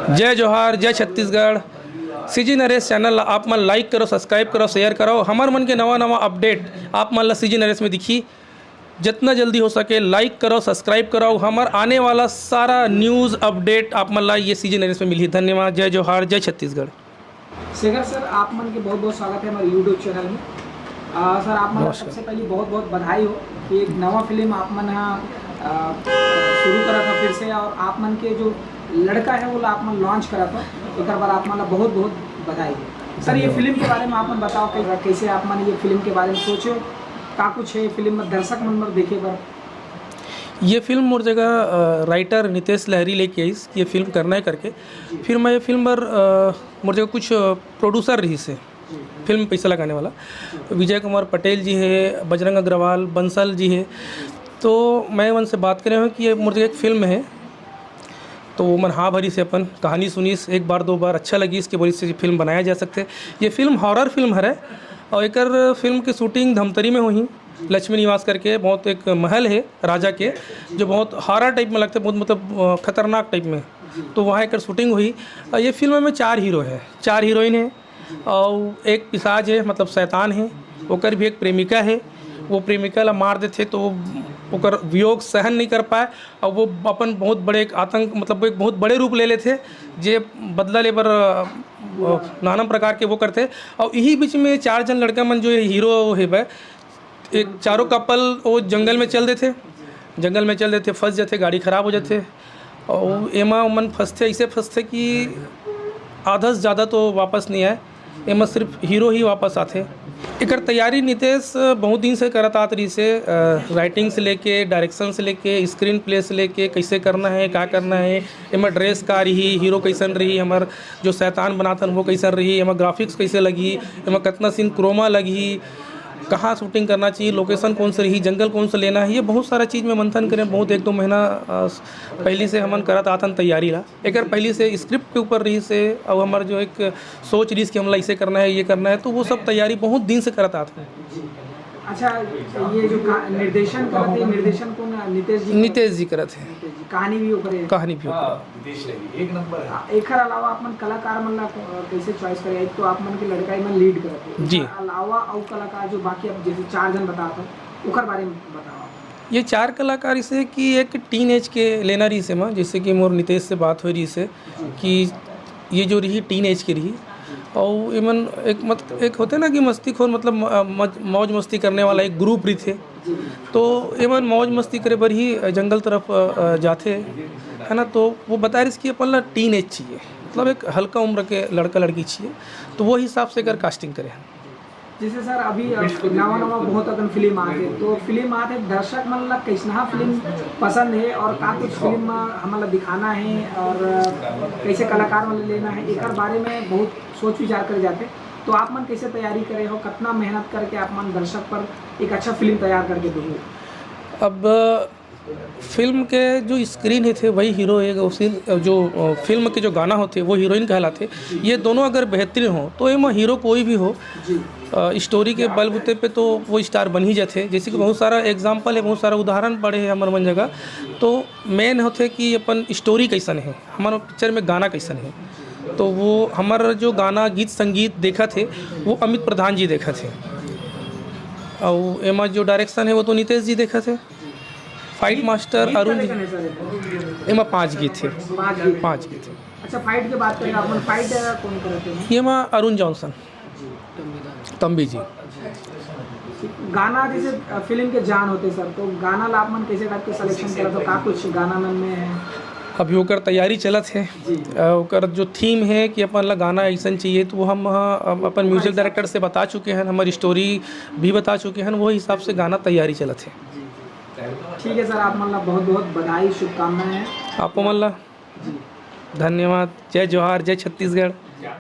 जय जोहार जय छत्तीसगढ़। सीजी नरेश चैनल आप मन लाइक करो, सब्सक्राइब करो, शेयर करो। हमार मन के नवा नवा अपडेट आप मन ला सीजी नरेश में दिखी। जितना जल्दी हो सके लाइक करो, सब्सक्राइब करो। हमार आने वाला सारा न्यूज़ अपडेट आप मन ला ये सीजी नरेश में मिली। धन्यवाद। जय जोहार जय छत्तीसगढ़। शेखर सर, आप मन के बहुत बहुत स्वागत है हमारे यूट्यूब चैनल में। सर आप मन सबसे पहले बहुत बहुत बधाई हो कि एक नवा फिल्म आप मन शुरू करा था फिर से, और आप मन के जो लड़का है वो आप मन लॉन्च करा था। एक बार आप मन बहुत बहुत बधाई हो सर। ये फिल्म के बारे में आप मन बताओ कैसे आप मन ये फिल्म के बारे में सोचो, का कुछ है फिल्म में दर्शक मन में देखे बार। ये फिल्म मोर जगह राइटर नितेश लहरी लेके आई ये फिल्म करना है करके। फिर मैं ये फिल्म पर मोर जगह कुछ प्रोड्यूसर रही से फिल्म पैसा लगाने वाला विजय कुमार पटेल जी है, बजरंग अग्रवाल, बंसल जी है। तो मैं उनसे बात कर रहा हूँ कि ये मोर जगह एक फ़िल्म है, तो वो मन हाँ भरी से अपन कहानी सुनीस एक बार दो बार अच्छा लगी इसके वजह से फिल्म बनाया जा सकते। ये फिल्म हॉरर फिल्म है और एक फिल्म की शूटिंग धमतरी में हुई। लक्ष्मी निवास करके बहुत एक महल है राजा के, जो बहुत हॉरर टाइप में लगता है, बहुत मतलब खतरनाक टाइप में। तो वहाँ एक शूटिंग हुई। ये फिल्म में 4 हीरो है, 4 हीरोइन है और एक पिशाच है मतलब शैतान है। ओकर भी एक प्रेमिका है, वो प्रेमिका ला मार देते तो ओकर वियोग सहन नहीं कर पाए और वो अपन बहुत बड़े एक आतंक मतलब एक बहुत बड़े रूप ले लेते जे बदला ले बर नाना प्रकार के वो करते। और यही बीच में 4 जन लड़का मन जो हीरो है वह एक चारों कपल वो जंगल में चल देते, फंस जाते, गाड़ी ख़राब हो जाते और एमा मन फंसते, ऐसे फंसते कि आधा से ज़्यादा तो वापस नहीं आए। एमा सिर्फ हीरो ही वापस आते। एक तैयारी नितेश बहुत दिन से करत आत रही से, राइटिंग से लेके, डायरेक्शन से लेके, स्क्रीन प्ले से लेके, कैसे करना है, क्या करना है, एमा ड्रेस का रही, हीरो कैसन रही, हमार जो शैतान बनाथन वो कैसन रही, एमा ग्राफिक्स कैसे लगी, एमा कितना सीन क्रोमा लगी, कहाँ शूटिंग करना चाहिए, लोकेशन कौन सा रही, जंगल कौन सा लेना है, ये बहुत सारा चीज़ में मंथन करें। बहुत 1-2 महीना पहले से हमन करत आतन तैयारी ला। एक पहले से स्क्रिप्ट के ऊपर रही से और हमारे जो एक सोच रही कि हमला इसे करना है, ये करना है, तो वो सब तैयारी बहुत दिन से करत आते हैं। अच्छा, ये जो निर्देशन करते हैं, निर्देशन कौन? नितेश जी करते हैं। कहानी भी एक नंबर। एक अलावा आप मन कलाकार मन ला कैसे चॉइस करे? एक तो आप मन के लड़का मन लीड करते हैं जी, अलावा और कलाकार जो बाकी अब जैसे 4 जन बताते हैं ओकर बारे में बताओ। ये 4 कलाकार इसे कि एक टीन एज के लेना रही से माँ, जैसे कि मोर नितेश से बात हो रही से कि ये जो रही टीन एज की रही और इमन एक होते ना कि मस्तीखोर मतलब मौज मस्ती करने वाला एक ग्रुप रही थे। तो इमन मौज मस्ती करे बर ही जंगल तरफ जाते है ना। तो वो बता रही कि अपन ला टीन एज चाहिए, मतलब एक हल्का उम्र के लड़का लड़की चाहिए, तो वो हिसाब से कर कास्टिंग करें। जैसे सर अभी नवा बहुत अगन फिल्म आते, तो फिल्म आते दर्शक मन ला कैसना फिल्म पसंद है और का कुछ फिल्म हमारा दिखाना है और कैसे कलाकार मन लेना है, एक बारे में बहुत सोच विचार कर जाते। तो आप मन कैसे तैयारी करे हो, कितना मेहनत करके आप मन दर्शक पर एक अच्छा फिल्म तैयार करके दो? अब फिल्म के जो स्क्रीन है थे वही हीरो है, उसी जो फिल्म के जो गाना होते वो हीरोइन कहलाते। ये दोनों अगर बेहतरीन हो तो ये हीरो कोई भी हो स्टोरी के बलबूते पे तो वो स्टार बन ही जाते। जैसे कि बहुत सारा एग्जांपल है, बहुत सारा उदाहरण पड़े हैं हमारे मन जगह। तो मेन होते कि अपन स्टोरी कैसन है, हमारे पिक्चर में गाना कैसन है। तो वो हमारा जो गाना गीत संगीत देखा थे वो अमित प्रधान जी देखा थे और एमा जो डायरेक्शन है वो तो नितेश जी देखा थे। फाइट मास्टर अरुण जी, एमा 5 गीत थे। अच्छा, फाइट की बात करें आप, फाइट कौन करते हैं? ये माँ अरुण जॉनसन, तंबी जी। गाना जैसे फिल्म के जान होते सर, तो गाना ला आप मन कैसे टाइप के सिलेक्शन करा, तो का कुछ गाना मन में है? अभी ओकर तैयारी चलत है। ओकर जो थीम है कि अपन ला गाना ऐसा चाहिए, तो वो हम अपन म्यूजिक डायरेक्टर से बता चुके हैं, हमारी स्टोरी भी बता चुके हैं, वो हिसाब से गाना तैयारी चलत है। ठीक है सर, आप मन ला बहुत बहुत बधाई, शुभकामनाएं। आपको मन ला धन्यवाद। जय जोहार जय छत्तीसगढ़।